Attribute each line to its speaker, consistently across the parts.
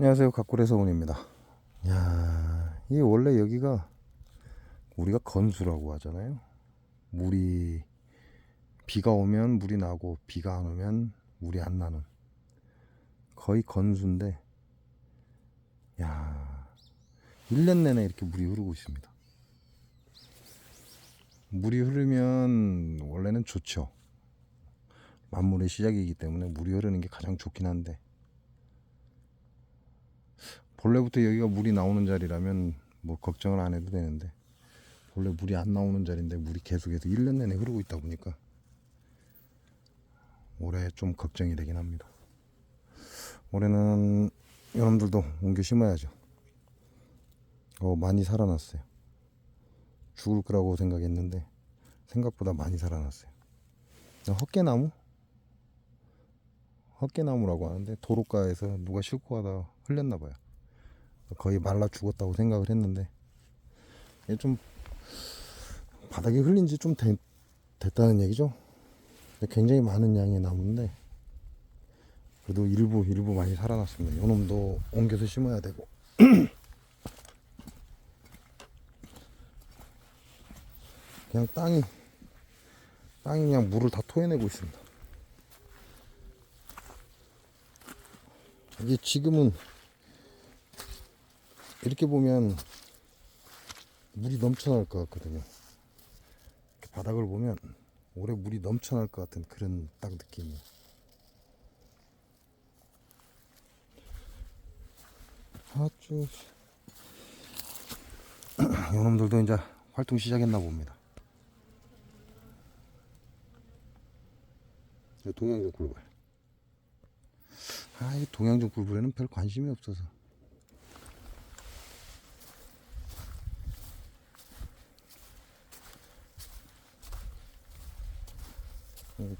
Speaker 1: 안녕하세요, 각골의서운입니다. 야, 이 원래 여기가 우리가 건수라고 하잖아요. 물이 비가 오면 물이 나고 비가 안 오면 물이 안 나는 거의 건수인데, 야, 1년 내내 이렇게 물이 흐르고 있습니다. 물이 흐르면 원래는 좋죠. 만물의 시작이기 때문에 물이 흐르는 게 가장 좋긴 한데, 본래부터 여기가 물이 나오는 자리라면 뭐 걱정을 안 해도 되는데, 원래 물이 안 나오는 자리인데 물이 계속해서 1년 내내 흐르고 있다 보니까 올해 좀 걱정이 되긴 합니다. 올해는 여러분들도 옮겨 심어야죠. 많이 살아났어요. 죽을 거라고 생각했는데 생각보다 많이 살아났어요. 헛개나무라고 하는데 도로가에서 누가 싣고 가다 흘렸나 봐요. 거의 말라 죽었다고 생각을 했는데 이게 좀 바닥에 흘린 지 좀 됐다는 얘기죠. 굉장히 많은 양의 나무인데 그래도 일부 많이 살아났습니다. 요놈도 옮겨서 심어야 되고. 그냥 땅이 그냥 물을 다 토해내고 있습니다. 이게 지금은 이렇게 보면 물이 넘쳐날 것 같거든요. 바닥을 보면 올해 물이 넘쳐날 것 같은 그런 딱 느낌이에요. 아주 요놈들도 이제 활동 시작했나 봅니다. 동양종 꿀벌. 이 동양종 꿀벌에는 별 관심이 없어서.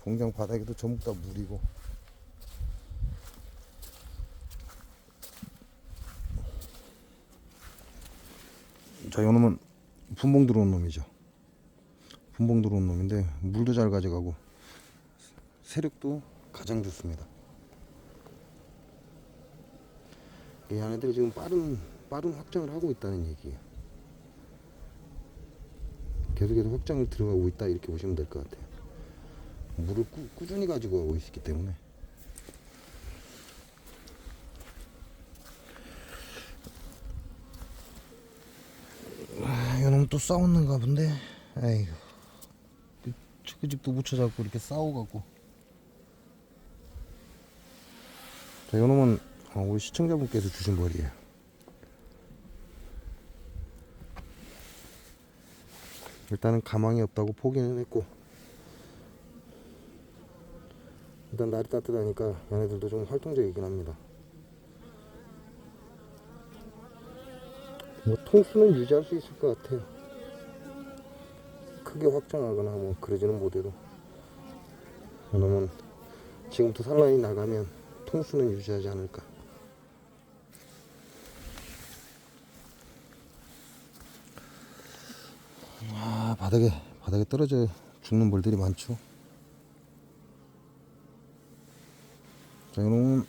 Speaker 1: 공장 바닥에도 전부 다 물이고. 자, 요놈은 분봉 들어온 놈이죠. 분봉 들어온 놈인데 물도 잘 가져가고 세력도 가장 좋습니다. 이 안에들이 지금 빠른 확장을 하고 있다는 얘기예요. 계속해서 확장을 들어가고 있다 이렇게 보시면 될 것 같아요. 물을 꾸준히 가지고 가고 있기 때문에. 이놈 또 싸웠는가 본데. 아이고, 그 집도 못 찾아갖고 이렇게 싸워갖고. 자, 요놈은 우리 시청자분께서 주신 벌이에요. 일단은 가망이 없다고 포기는 했고, 일단 날이 따뜻하니까 얘네들도 좀 활동적이긴 합니다. 뭐 통수는 유지할 수 있을 것 같아요. 크게 확장하거나 뭐 그러지는 못해도 이놈은 지금부터 산란이 나가면 통수는 유지하지 않을까. 바닥에 떨어져 죽는 벌들이 많죠. 자, 이놈은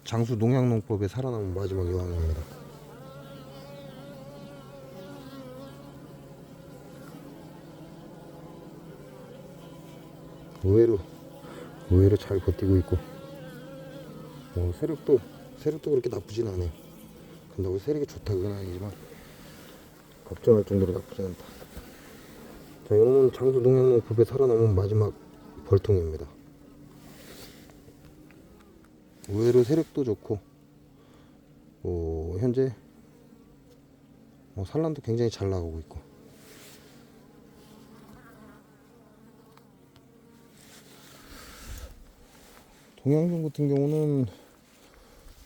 Speaker 1: 장수 농약농법에 살아남은 마지막 여왕입니다. 의외로 잘 버티고 있고, 세력도 그렇게 나쁘진 않아요. 근데 세력이 좋다는 아니지만 걱정할 정도로 나쁘지 않다. 자, 이놈은 장수 농약농법에 살아남은 마지막 벌통입니다. 의외로 세력도 좋고, 현재 산란도 굉장히 잘 나가고 있고. 동양종 같은 경우는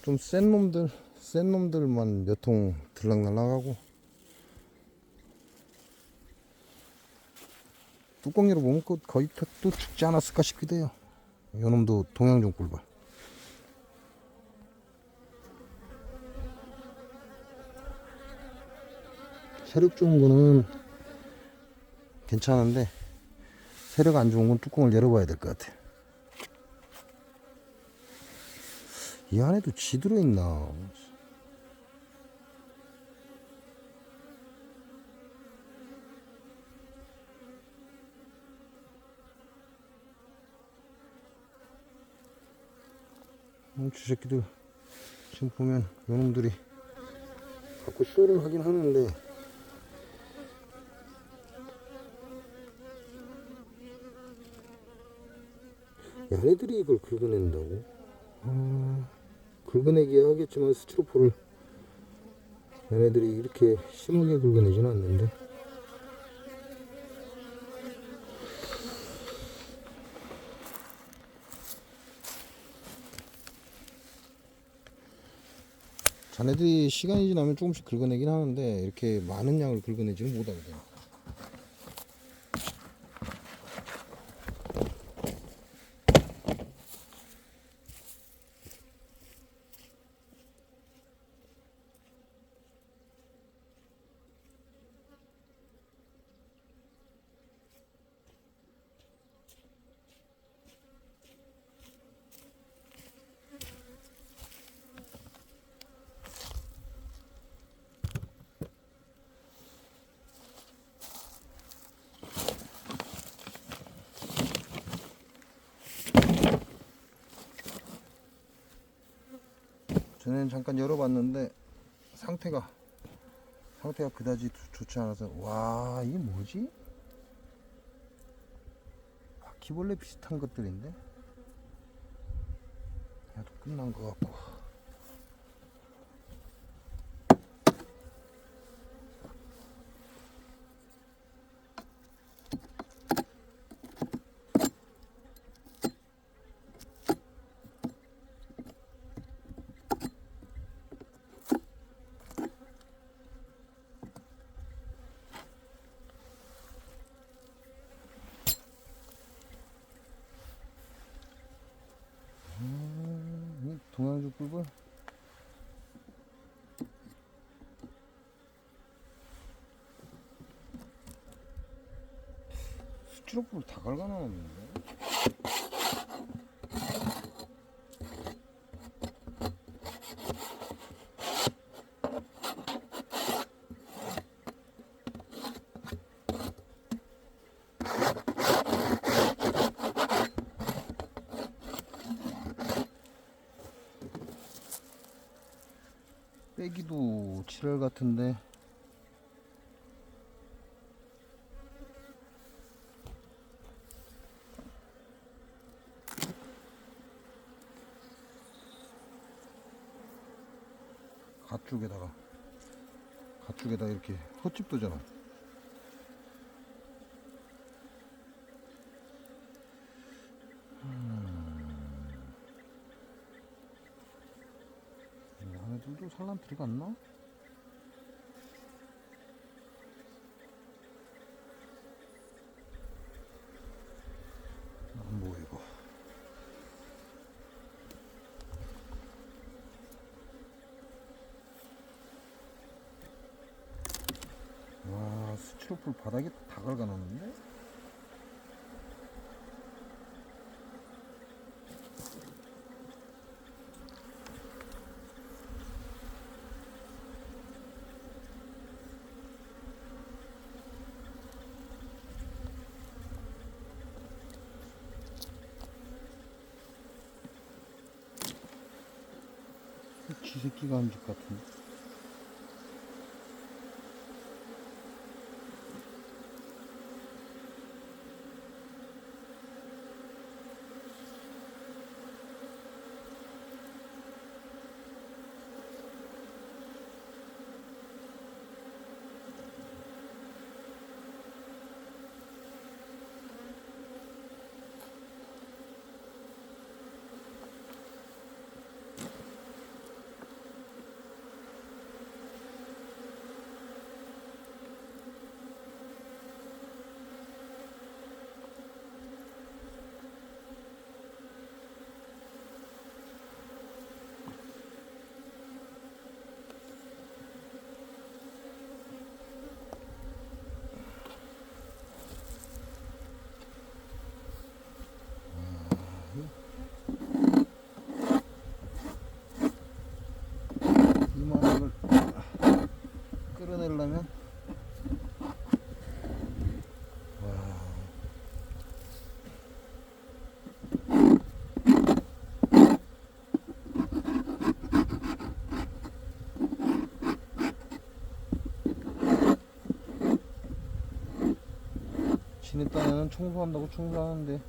Speaker 1: 좀 센 놈들만 몇 통 들락날락하고, 뚜껑이로 보면 거의 또 죽지 않았을까 싶기도 해요. 요놈도 동양종 꿀벌. 세력 좋은 거는 괜찮은데 세력 안 좋은 건 뚜껑을 열어봐야 될 것 같아요. 이 안에도 쥐 들어있나? 쥐 새끼들 지금 보면 요놈들이 자꾸 쇼를 하긴 하는데 얘네들이 이걸 긁어낸다고? 긁어내기야 하겠지만 스티로폼을 얘네들이 이렇게 심하게 긁어내진 않는데. 자네들이 시간이 지나면 조금씩 긁어내긴 하는데 이렇게 많은 양을 긁어내지는 못하거든. 전에는 잠깐 열어봤는데 상태가 그다지 좋지 않아서. 와, 이게 뭐지? 바퀴벌레 비슷한 것들인데 야도 끝난 것 같고. 동양주 꿀벌 스티로폼을 다 갉아놨는데. 빼기도 칠할 같은데. 가쪽에다 이렇게 헛집도잖아. 얘네들도 산란 들어갔나? 안 보이고. 와, 스티로폼 바닥에 다 갉아놨는데? 쥐새끼가 한 집 같은데? 지네 딴에는 청소한다고 청소하는데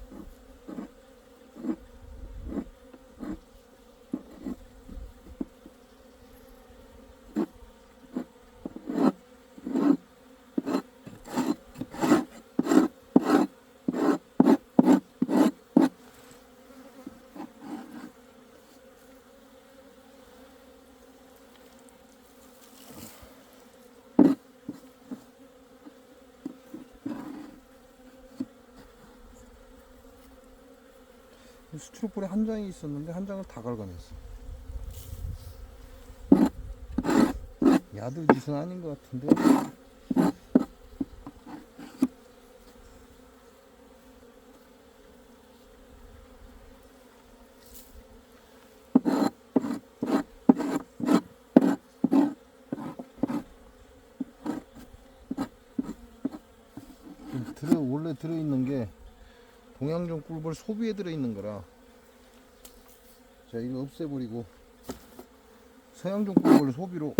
Speaker 1: 스티로폴에 한 장이 있었는데 한 장을 다 갉아냈어. 야들 짓은 아닌 것 같은데. 원래 들어있는 게 동양종 꿀벌 소비에 들어있는 거라 제가 이거 없애버리고 서양종 꿀벌 소비로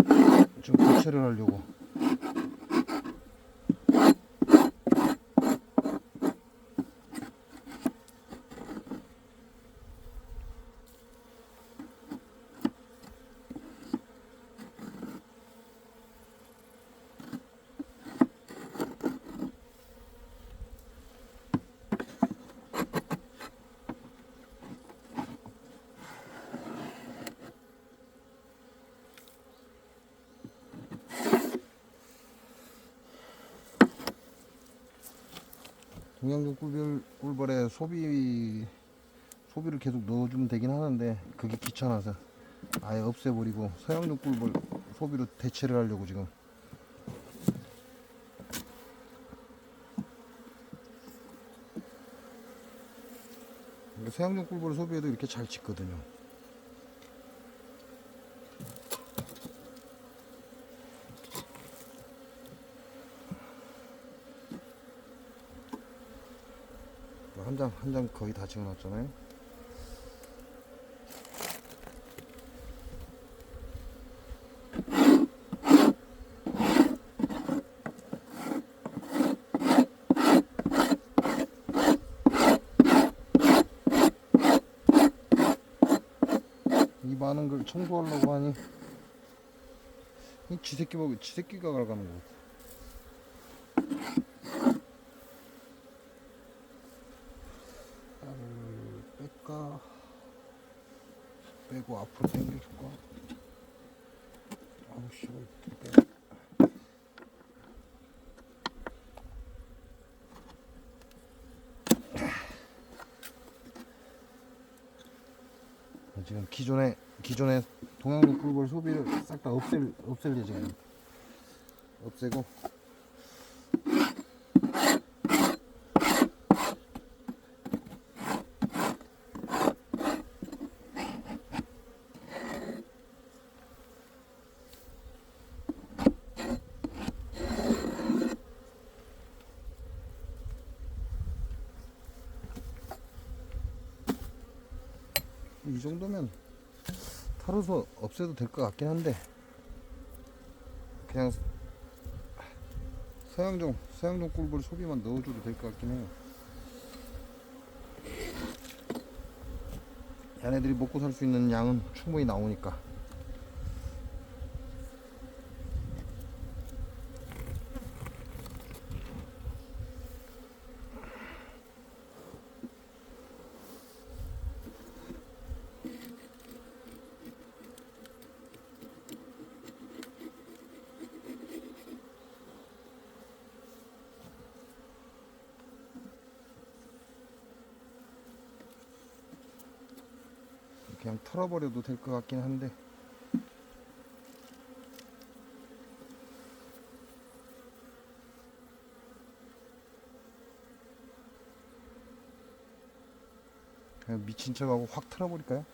Speaker 1: 지금 교체를 하려고. 동양종 꿀벌에 소비를 계속 넣어주면 되긴 하는데 그게 귀찮아서 아예 없애버리고 서양종 꿀벌 소비로 대체를 하려고 지금. 서양종 꿀벌 소비에도 이렇게 잘 짓거든요. 한 장 거의 다 지어놨잖아요. 이 많은 걸 청소하려고 하니 이 쥐새끼가 갈가는 거 같아. 뺄까? 빼고 앞으로 당겨줄까? 아우 씨, 빼. 지금 기존에 동양종 꿀벌 소비를 싹 다 없앨 예정이에요. 없애고 이 정도면 타로서 없애도 될 것 같긴 한데 그냥 서양종 꿀벌 소비만 넣어줘도 될 것 같긴 해요. 얘네들이 먹고 살 수 있는 양은 충분히 나오니까. 그냥 털어버려도 될 것 같긴 한데 그냥 미친 척하고 확 털어버릴까요?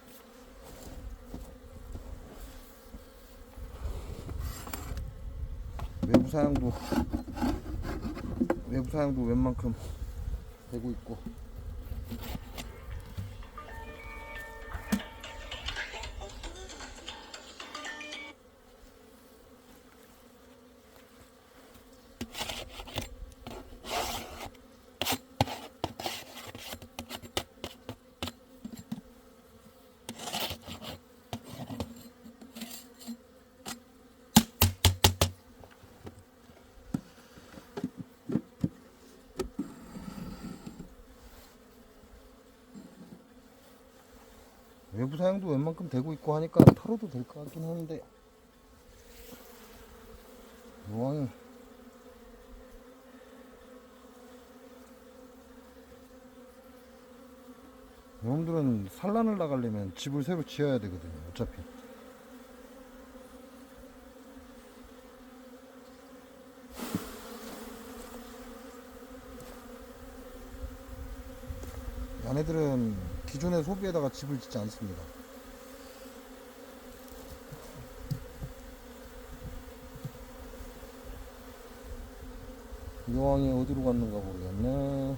Speaker 1: 외부 사양도 웬만큼 되고 있고. 사양도 웬만큼 되고 있고 하니까 털어도 될 것 같긴 하는데, 요왕이 요놈들은 산란을 나가려면 집을 새로 지어야 되거든요. 어차피 얘네들은 기존의 소비에다가 집을 짓지 않습니다. 여왕이 어디로 갔는가 모르겠네.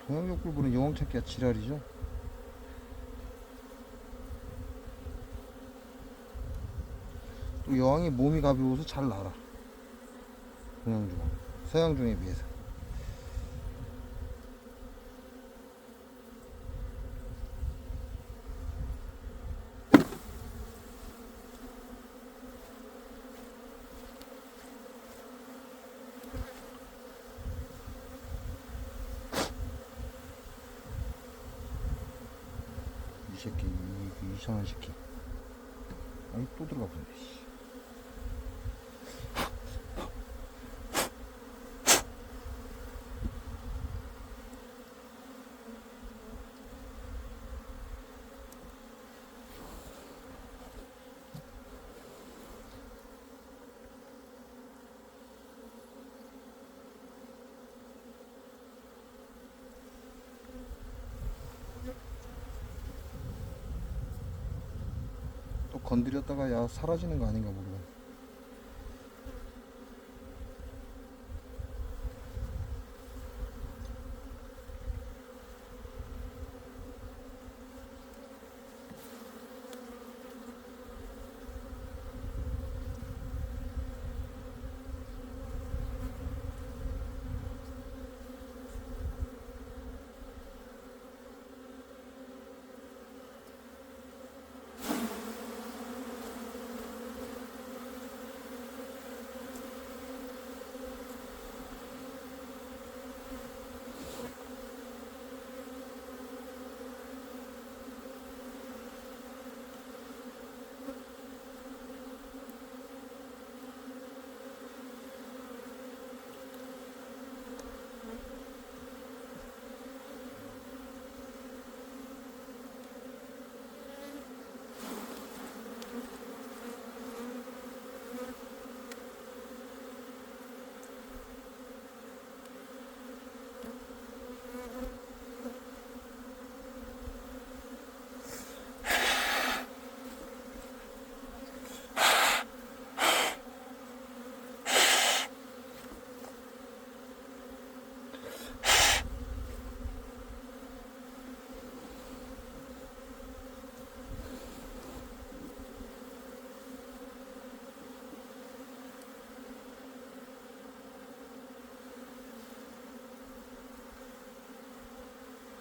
Speaker 1: 동양역굴부는 여왕 찾기가 지랄이죠. 또 여왕이 몸이 가벼워서 잘 날아. 동양중 서양중에 비해서. 이 새끼, 이상한 새끼. 아니, 또 들어가 보네. 또 건드렸다가 야 사라지는 거 아닌가 모르겠네.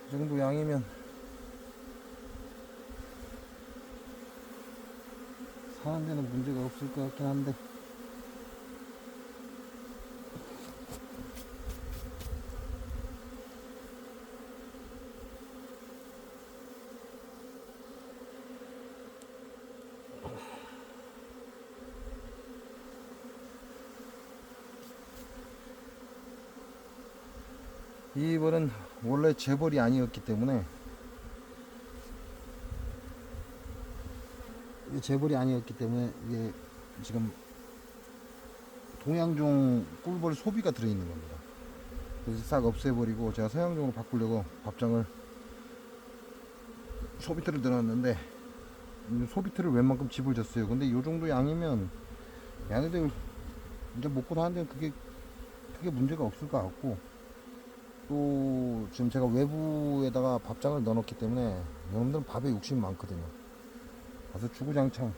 Speaker 1: 이 정도 양이면 사는 데는 문제가 없을 것 같긴 한데, 이 벌은 원래 재벌이 아니었기 때문에, 이게 재벌이 아니었기 때문에 이게 지금 동양종 꿀벌 소비가 들어있는 겁니다. 그래서 싹 없애버리고 제가 서양종으로 바꾸려고 밥장을 소비트를 넣어놨는데, 소비트를 웬만큼 집을 졌어요. 근데 요 정도 양이면 얘네들 이제 먹고 사는데 크게 문제가 없을 것 같고, 또 지금 제가 외부에다가 밥장을 넣어놓기 때문에 여러분들은 밥에 욕심이 많거든요. 가서 주구장창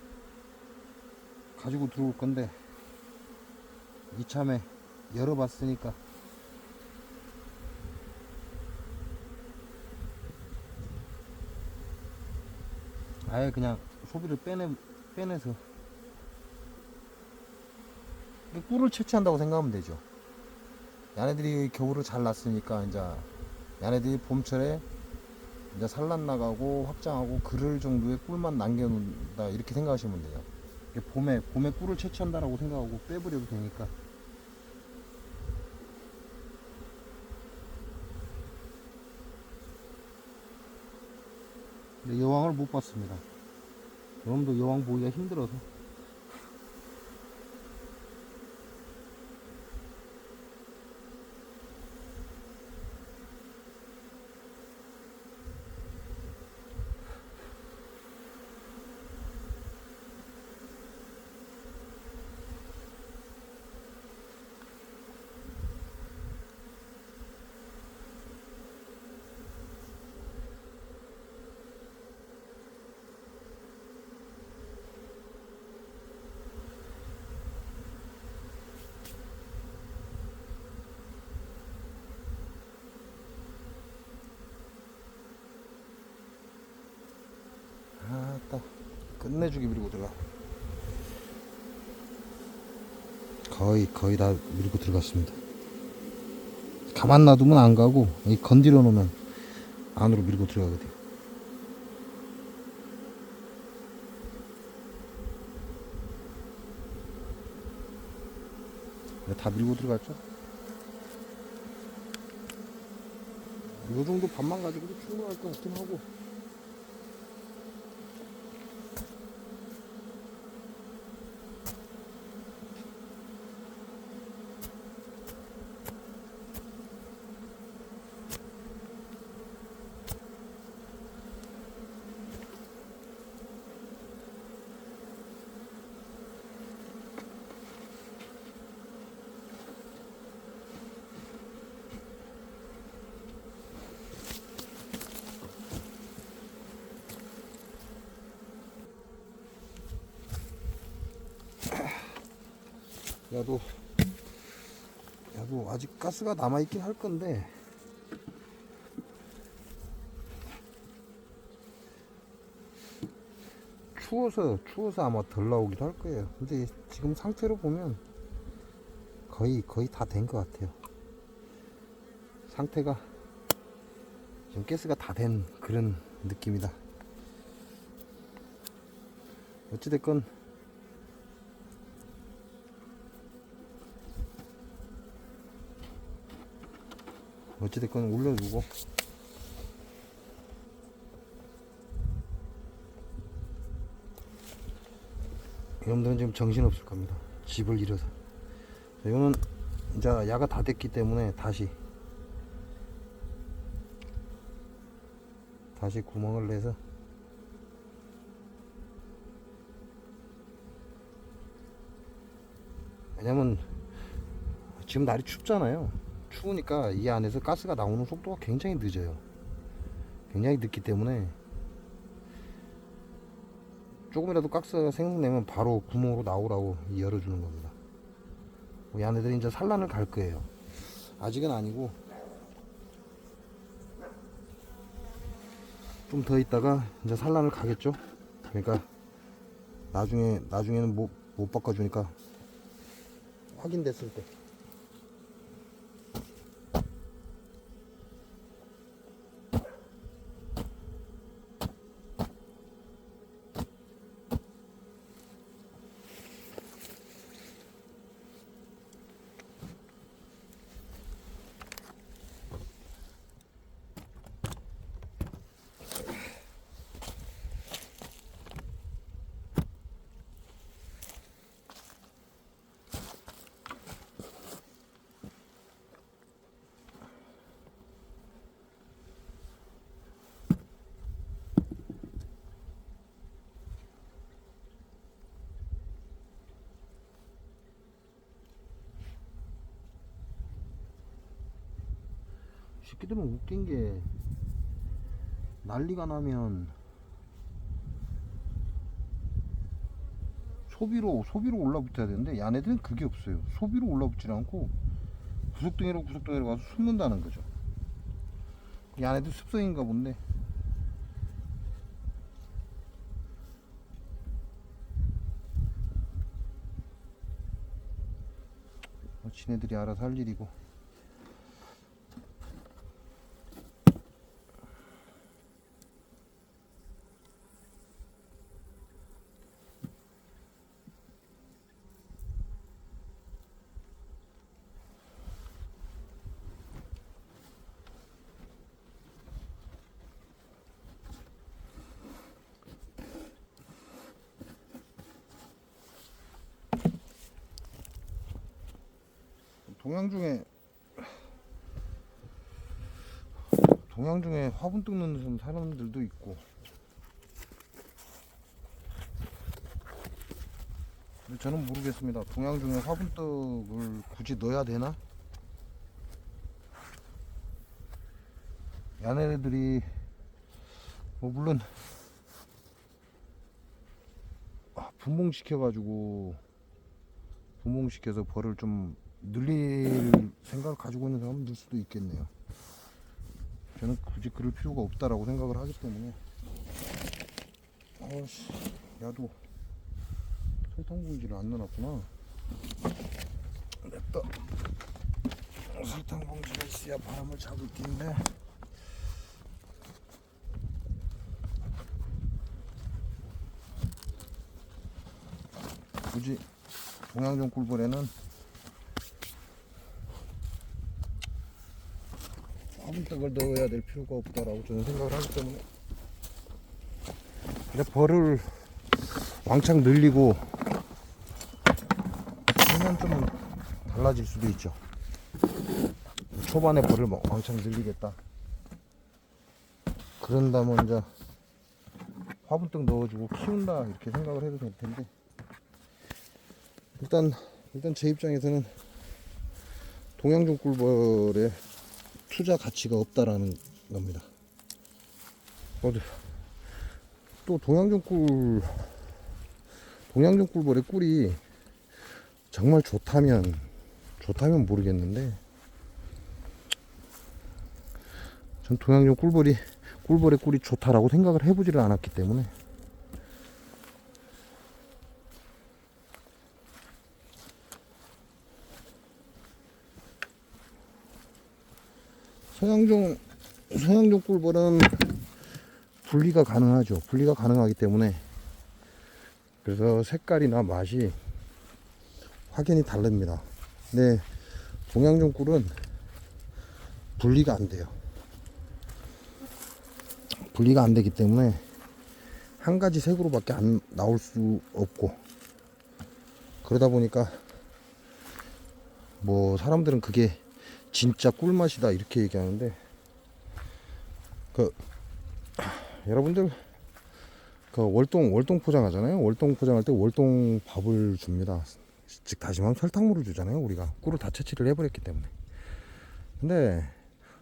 Speaker 1: 가지고 들어올 건데, 이참에 열어봤으니까 아예 그냥 소비를 빼내서 꿀을 채취한다고 생각하면 되죠. 얘네들이 겨울을 잘 났으니까 이제 얘네들이 봄철에 이제 산란 나가고 확장하고 그럴 정도의 꿀만 남겨놓는다 이렇게 생각하시면 돼요. 봄에 꿀을 채취한다라고 생각하고 빼버려도 되니까. 근데 여왕을 못 봤습니다. 여러분도 여왕 보기가 힘들어서. 아따 끝내주기 밀고 들어가. 거의 다 밀고 들어갔습니다. 가만 놔두면 안 가고 건드려 놓으면 안으로 밀고 들어가거든요. 다 밀고 들어갔죠. 이 정도 밥만 가지고도 충분할 것 같긴 하고. 야도 아직 가스가 남아있긴 할 건데 추워서 아마 덜 나오기도 할 거예요. 근데 지금 상태로 보면 거의 다 된 것 같아요. 상태가 지금 가스가 다 된 그런 느낌이다. 어찌됐건 올려주고 여러분들은 지금 정신없을 겁니다. 집을 잃어서. 이거는 이제 야가 다 됐기 때문에 다시 구멍을 내서 왜냐면 지금 날이 춥잖아요. 추우니까 이 안에서 가스가 나오는 속도가 굉장히 늦어요. 굉장히 늦기 때문에 조금이라도 가스가 생성되면 바로 구멍으로 나오라고 열어주는 겁니다. 이 안에들이 이제 산란을 갈 거예요. 아직은 아니고 좀 더 있다가 이제 산란을 가겠죠. 그러니까 나중에는 못 바꿔주니까 확인됐을 때. 새끼들은 웃긴 게 난리가 나면 소비로 올라붙어야 되는데 얘네들은 그게 없어요. 소비로 올라붙지 않고 구석덩이로 가서 숨는다는 거죠. 얘네들 습성인가 본데 지네들이 알아서 할 일이고. 동양 중에 화분떡 넣는 사람들도 있고. 근데 저는 모르겠습니다. 동양 중에 화분떡을 굳이 넣어야 되나? 야네들이 뭐 물론 분봉시켜서 벌을 좀 늘릴 생각을 가지고 있는 사람은 늘 수도 있겠네요. 저는 굳이 그럴 필요가 없다라고 생각을 하기 때문에. 아씨, 야도 설탕 봉지를 안 넣어놨구나. 냅다. 설탕 봉지가 있어야 바람을 잡을 게 있네. 굳이 동양종 꿀벌에는 화분떡을 넣어야 될 필요가 없다라고 저는 생각을 하기 때문에. 근데 벌을 왕창 늘리고 하면 좀 달라질 수도 있죠. 초반에 벌을 왕창 늘리겠다 그런다면 이제 화분떡 넣어주고 키운다 이렇게 생각을 해도 될 텐데, 일단 제 입장에서는 동양종 꿀벌에 투자 가치가 없다라는 겁니다. 또 동양종 꿀벌의 꿀이 정말 좋다면 모르겠는데, 전 동양종 꿀벌의 꿀이 좋다라고 생각을 해보지를 않았기 때문에. 서양종 꿀벌은 분리가 가능하죠. 분리가 가능하기 때문에, 그래서 색깔이나 맛이 확연히 다릅니다. 근데 동양종 꿀은 분리가 안 돼요. 분리가 안 되기 때문에 한 가지 색으로밖에 안 나올 수 없고, 그러다 보니까 뭐 사람들은 그게 진짜 꿀맛이다 이렇게 얘기하는데, 여러분들 월동 포장하잖아요. 월동 포장할 때 월동 밥을 줍니다. 즉 다시 말하면 설탕물을 주잖아요. 우리가 꿀을 다 채취를 해버렸기 때문에. 근데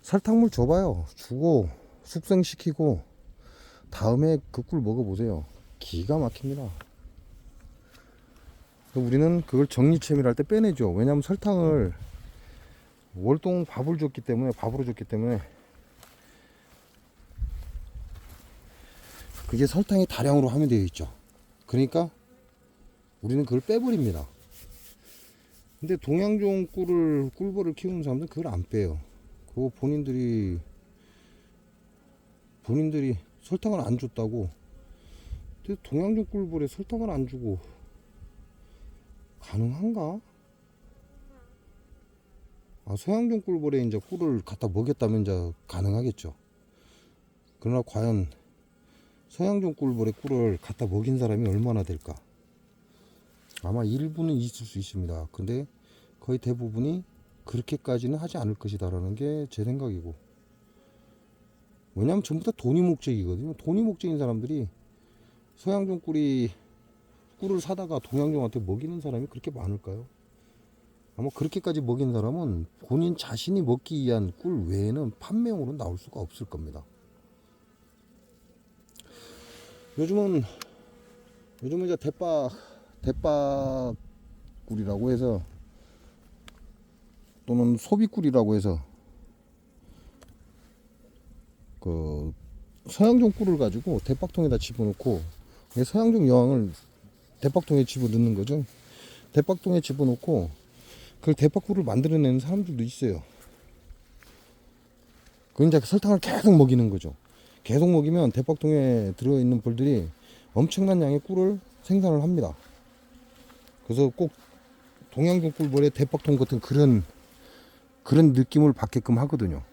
Speaker 1: 설탕물 줘봐요. 주고 숙성시키고 다음에 그 꿀 먹어보세요. 기가 막힙니다. 우리는 그걸 정리체밀할 때 빼내죠. 왜냐하면 설탕을 월동 밥으로 줬기 때문에 그게 설탕이 다량으로 하면 되어 있죠. 그러니까 우리는 그걸 빼버립니다. 근데 동양종 꿀벌을 키우는 사람들은 그걸 안 빼요. 그거 본인들이 설탕을 안 줬다고. 근데 동양종 꿀벌에 설탕을 안 주고 가능한가? 서양종 꿀벌에 이제 꿀을 갖다 먹였다면 이제 가능하겠죠. 그러나 과연 서양종 꿀벌에 꿀을 갖다 먹인 사람이 얼마나 될까? 아마 일부는 있을 수 있습니다. 근데 거의 대부분이 그렇게까지는 하지 않을 것이다라는 게 제 생각이고. 왜냐면 전부 다 돈이 목적이거든요. 돈이 목적인 사람들이 서양종 꿀을 사다가 동양종한테 먹이는 사람이 그렇게 많을까요? 아마 그렇게까지 먹인 사람은 본인 자신이 먹기 위한 꿀 외에는 판매용으로 나올 수가 없을 겁니다. 요즘은 이제 대빠꿀이라고 해서, 또는 소비꿀이라고 해서 그 서양종 꿀을 가지고 대박통에다 집어넣고, 서양종 여왕을 대박통에 집어넣는 거죠. 대박통에 집어넣고 그 대파꿀을 만들어내는 사람들도 있어요. 그 이제 설탕을 계속 먹이는 거죠. 계속 먹이면 대박통에 들어있는 벌들이 엄청난 양의 꿀을 생산을 합니다. 그래서 꼭 동양종 꿀벌에 대박통 같은 그런 느낌을 받게끔 하거든요.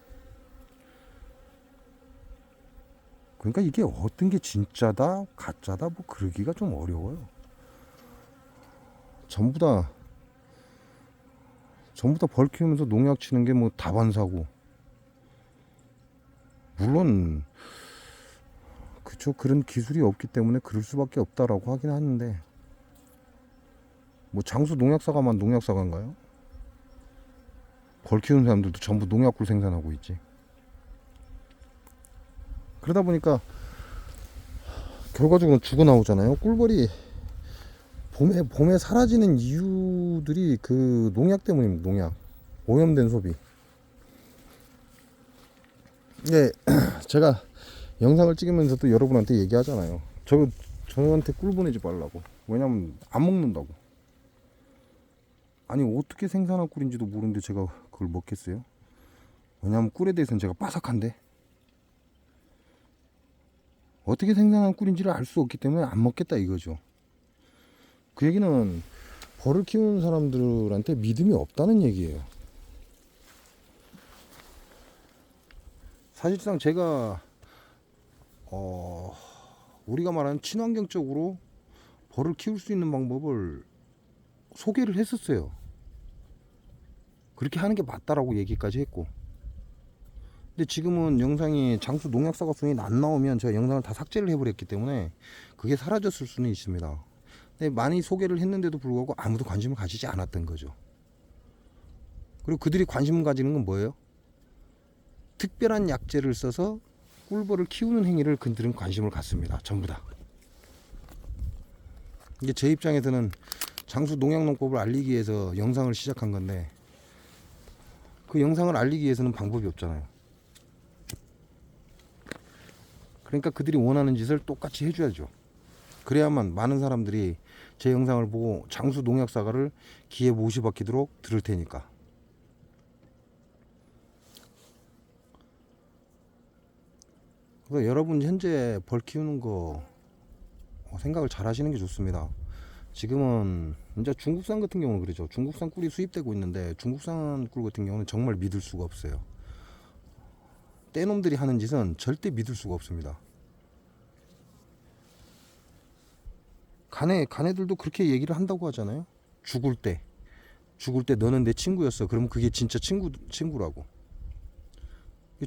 Speaker 1: 그러니까 이게 어떤 게 진짜다 가짜다 뭐 그러기가 좀 어려워요. 전부 다 벌 키우면서 농약 치는 게 뭐 다반사고, 물론 그쵸, 그런 기술이 없기 때문에 그럴 수밖에 없다라고 하긴 하는데, 뭐 장수 농약사가만 농약사가인가요? 벌 키우는 사람들도 전부 농약꿀 생산하고 있지. 그러다 보니까 결과적으로 죽어 나오잖아요. 꿀벌이 봄에 사라지는 이유들이 그 농약 때문입니다. 농약, 오염된 소비. 네, 제가 영상을 찍으면서도 여러분한테 얘기하잖아요. 저한테 꿀 보내지 말라고. 왜냐면 안 먹는다고. 아니 어떻게 생산한 꿀인지도 모르는데 제가 그걸 먹겠어요? 왜냐면 꿀에 대해서는 제가 빠삭한데, 어떻게 생산한 꿀인지를 알 수 없기 때문에 안 먹겠다 이거죠. 그 얘기는 벌을 키우는 사람들한테 믿음이 없다는 얘기예요. 사실상 제가 우리가 말하는 친환경적으로 벌을 키울 수 있는 방법을 소개를 했었어요. 그렇게 하는 게 맞다라고 얘기까지 했고, 근데 지금은 영상이 장수 농약사과 순위 안 나오면 제가 영상을 다 삭제를 해버렸기 때문에 그게 사라졌을 수는 있습니다. 근데 많이 소개를 했는데도 불구하고 아무도 관심을 가지지 않았던 거죠. 그리고 그들이 관심을 가지는 건 뭐예요? 특별한 약재를 써서 꿀벌을 키우는 행위를 그들은 관심을 갖습니다. 전부 다. 이게 제 입장에서는 장수 농약농법을 알리기 위해서 영상을 시작한 건데, 그 영상을 알리기 위해서는 방법이 없잖아요. 그러니까 그들이 원하는 짓을 똑같이 해줘야죠. 그래야만 많은 사람들이 제 영상을 보고 장수 농약사과를 귀에 못이 박히도록 들을 테니까. 그래서 여러분 현재 벌 키우는 거 생각을 잘 하시는 게 좋습니다. 지금은 이제 중국산 같은 경우는 그러죠. 중국산 꿀이 수입되고 있는데 중국산 꿀 같은 경우는 정말 믿을 수가 없어요. 떼놈들이 하는 짓은 절대 믿을 수가 없습니다. 가네들도 그렇게 얘기를 한다고 하잖아요. 죽을 때 너는 내 친구였어. 그러면 그게 진짜 친구라고.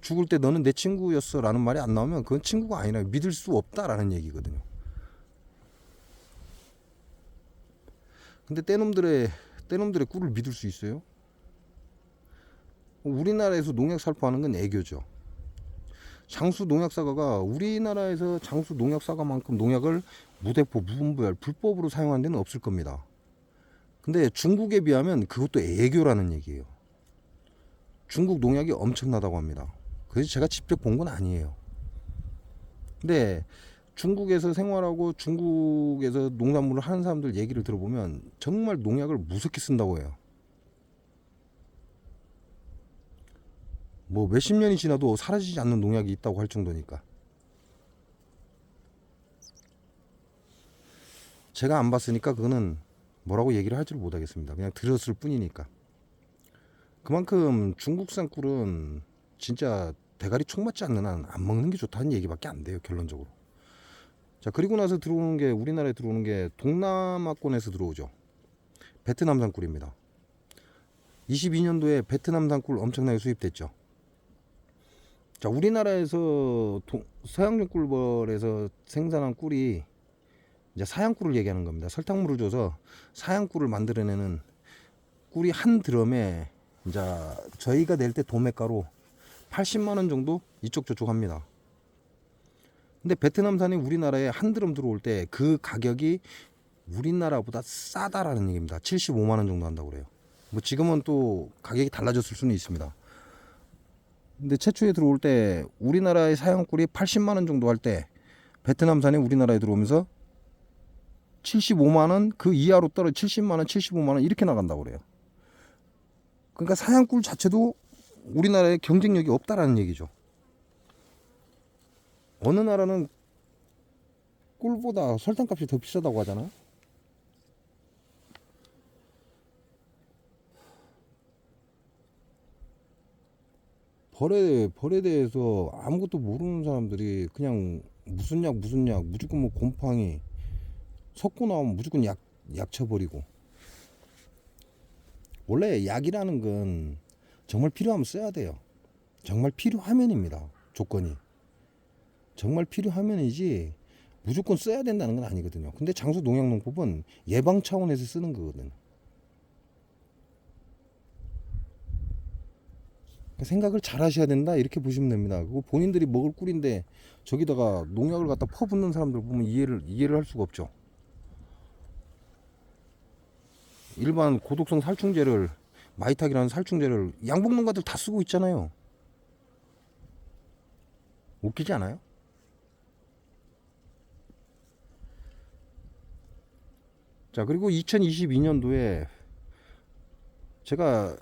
Speaker 1: 죽을 때 너는 내 친구였어 라는 말이 안 나오면 그건 친구가 아니라 믿을 수 없다라는 얘기거든요. 근데 떼놈들의 꿀을 믿을 수 있어요? 우리나라에서 농약 살포하는 건 애교죠. 장수 농약사과가 우리나라에서 장수 농약사과만큼 농약을 무대포, 무분별, 불법으로 사용하는 데는 없을 겁니다. 근데 중국에 비하면 그것도 애교라는 얘기예요. 중국 농약이 엄청나다고 합니다. 그래서 제가 직접 본 건 아니에요. 근데 중국에서 생활하고 중국에서 농산물을 하는 사람들 얘기를 들어보면 정말 농약을 무섭게 쓴다고 해요. 뭐 몇십 년이 지나도 사라지지 않는 농약이 있다고 할 정도니까. 제가 안 봤으니까 그거는 뭐라고 얘기를 할 줄 못하겠습니다. 그냥 들었을 뿐이니까. 그만큼 중국산 꿀은 진짜 대가리 총 맞지 않는 한 안 먹는 게 좋다는 얘기밖에 안 돼요, 결론적으로. 자, 그리고 나서 들어오는 게, 우리나라에 들어오는 게 동남아권에서 들어오죠. 베트남산 꿀입니다. 22년도에 베트남산 꿀 엄청나게 수입됐죠. 자, 우리나라에서 서양종 꿀벌에서 생산한 꿀이 이제 사양꿀을 얘기하는 겁니다. 설탕물을 줘서 사양꿀을 만들어내는 꿀이 한 드럼에 이제 저희가 낼 때 도매가로 80만 원 정도 이쪽 저쪽 합니다. 근데 베트남산이 우리나라에 한 드럼 들어올 때 그 가격이 우리나라보다 싸다라는 얘기입니다. 75만 원 정도 한다고 그래요. 뭐 지금은 또 가격이 달라졌을 수는 있습니다. 근데 최초에 들어올 때 우리나라의 사양꿀이 80만 원 정도 할 때 베트남산이 우리나라에 들어오면서 75만 원 그 이하로 떨어 70만 원, 75만 원 이렇게 나간다고 그래요. 그러니까 사냥꿀 자체도 우리나라에 경쟁력이 없다라는 얘기죠. 어느 나라는 꿀보다 설탕값이 더 비싸다고 하잖아. 벌에 대해서 아무것도 모르는 사람들이 그냥 무슨 약 무조건 뭐 곰팡이 섞고 나오면 무조건 약 쳐버리고. 원래 약이라는 건 정말 필요하면 써야 돼요. 정말 필요하면입니다. 조건이 정말 필요하면이지 무조건 써야 된다는 건 아니거든요. 근데 장수농약농법은 예방 차원에서 쓰는 거거든요. 생각을 잘 하셔야 된다 이렇게 보시면 됩니다. 그리고 본인들이 먹을 꿀인데 저기다가 농약을 갖다 퍼붓는 사람들 보면 이해를 할 수가 없죠. 일반 고독성 살충제를 마이탁이라는 살충제를 양봉농가들 다 쓰고 있잖아요. 웃기지 않아요? 자, 그리고 2022년도에 제가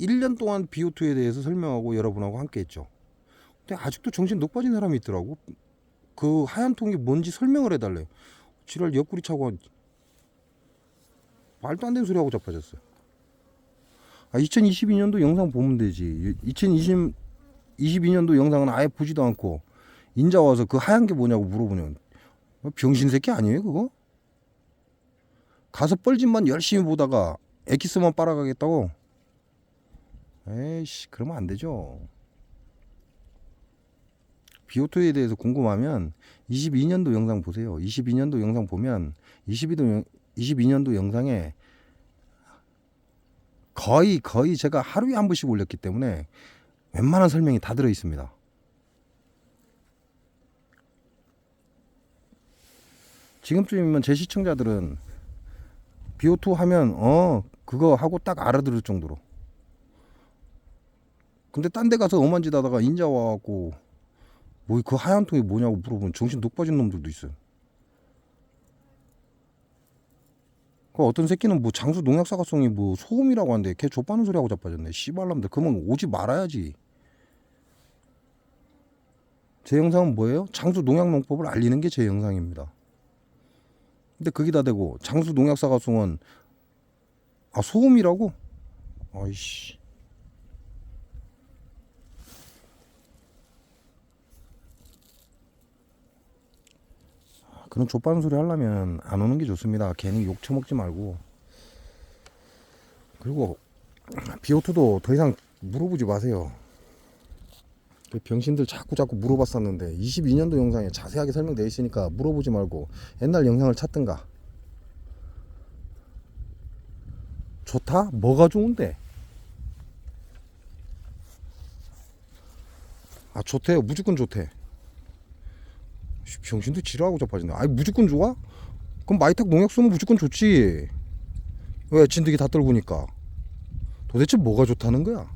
Speaker 1: 1년 동안 비오투에 대해서 설명하고 여러분하고 함께 했죠. 근데 아직도 정신 똑 빠진 사람이 있더라고. 그 하얀 통이 뭔지 설명을 해달래요. 지랄 옆구리 차고 말도 안 되는 소리 하고 자빠졌어요. 2022년도 영상 보면 되지. 2022년도 영상은 아예 보지도 않고 인자 와서 그 하얀 게 뭐냐고 물어보면 병신 새끼 아니에요 그거? 가서 뻘짓만 열심히 보다가 엑기스만 빨아가겠다고? 에이씨 그러면 안 되죠. 비오토에 대해서 궁금하면 22년도 영상 보세요. 22년도 영상 보면 22년도 영상에 거의 제가 하루에 한 번씩 올렸기 때문에 웬만한 설명이 다 들어 있습니다. 지금쯤이면 제 시청자들은 비오토 하면 그거 하고 딱 알아들을 정도로. 근데 딴 데 가서 엄한 짓 하다가 인자 와갖고 뭐 그 하얀 통이 뭐냐고 물어보면 정신 똑 빠진 놈들도 있어요. 그 어떤 새끼는 뭐 장수 농약 사과성이 뭐 소음이라고 하는데 걔 좆바는 소리 하고 자빠졌네. 씨발람들 그러면 오지 말아야지. 제 영상은 뭐예요? 장수 농약 농법을 알리는 게 제 영상입니다. 근데 거기다 대고 장수 농약 사과성은 소음이라고? 아이씨. 그런 좆바는 소리 하려면 안 오는 게 좋습니다. 괜히 욕 처먹지 말고. 그리고 비오투도 더 이상 물어보지 마세요. 병신들 자꾸 물어봤었는데 22년도 영상에 자세하게 설명되어 있으니까 물어보지 말고 옛날 영상을 찾든가. 좋다? 뭐가 좋은데? 좋대요. 무조건 좋대. 병신도 지랄하고 자빠지네. 아니 무조건 좋아? 그럼 마이탁 농약 쓰면 무조건 좋지. 왜 진드기 다 떨구니까. 도대체 뭐가 좋다는 거야?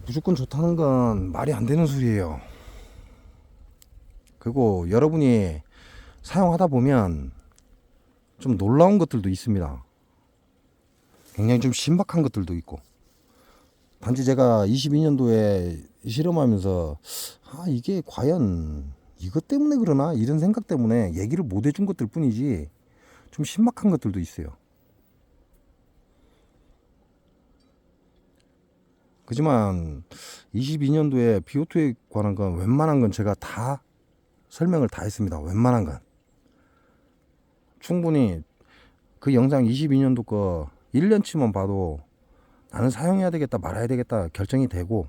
Speaker 1: 무조건 좋다는 건 말이 안 되는 소리예요. 그리고 여러분이 사용하다 보면 좀 놀라운 것들도 있습니다. 굉장히 좀 신박한 것들도 있고. 단지 제가 22년도에 실험하면서 이게 과연 이것 때문에 그러나 이런 생각 때문에 얘기를 못 해준 것들 뿐이지 좀 신박한 것들도 있어요. 그지만 22년도에 비오토에 관한 건 웬만한 건 제가 다 설명을 다 했습니다. 웬만한 건 충분히 그 영상 22년도 거 1년치만 봐도 나는 사용해야 되겠다 말아야 되겠다 결정이 되고.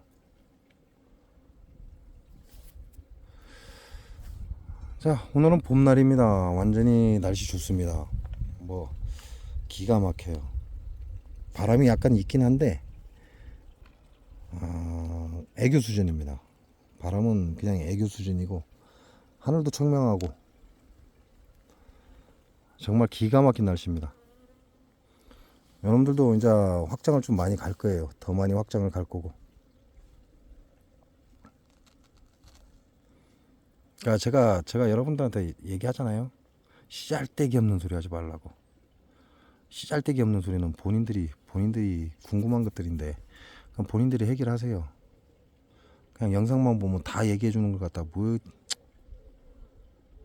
Speaker 1: 자, 오늘은 봄날입니다. 완전히 날씨 좋습니다. 뭐 기가 막혀요. 바람이 약간 있긴 한데 애교 수준입니다. 바람은 그냥 애교 수준이고 하늘도 청명하고 정말 기가 막힌 날씨입니다. 여러분들도 이제 확장을 좀 많이 갈 거예요. 더 많이 확장을 갈 거고. 그러니까 제가 여러분들한테 얘기하잖아요. 씨알데기 없는 소리 하지 말라고. 씨잘데기 없는 소리는 본인들이 궁금한 것들인데 그럼 본인들이 해결하세요. 그냥 영상만 보면 다 얘기해 주는 것 같다. 뭐